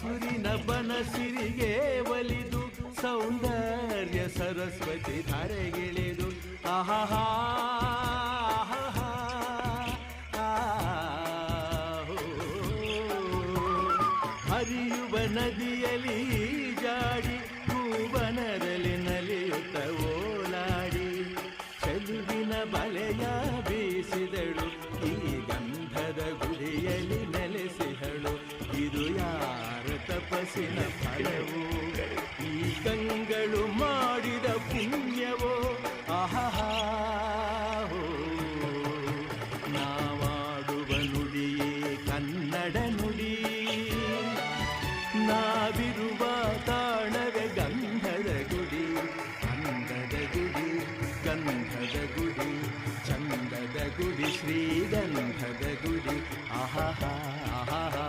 ಹಸುರಿನ ಬನಸಿರಿಗೆ ಒಲಿದು ಸೌಂದರ್ಯ ಸರಸ್ವತಿ ಧರೆಗಿಳಿದು ಆಹಾ ಹರಿಯುವ ನದಿಯಲ್ಲಿ ಜಾಡಿ ಭುವನದಲ್ಲಿ ನಲಿಯುತ್ತ ಓಲಾಡಿ ಚೆಲುವಿನ ಬಲೆಯ ಬೀಸಿದಳು ಈ ಗಂಧದ ಗುಡಿಯಲ್ಲಿ ನೆಲೆಸಿಹಳು ಇದು ಯಾರ ತಪಸ್ಸಿನ ಫಲವೋ ಈ ಕಂಗಳು ಮಾಡಿದ ಪುಣ್ಯವೋ ಆಹಾ ನಾವಾಡುವ ನುಡಿಯೇ ಕನ್ನಡ ನುಡಿ ನಾವಿರುವ ತಾಣವೇ ಗಂಧದ ಗುಡಿ ಅಂದದ ಗುಡಿ ಗಂಧದ ಗುಡಿ ಚಂದದ ಗುಡಿ ಶ್ರೀಗಂಧದ ಗುಡಿ ಆಹಾ ಆಹಾ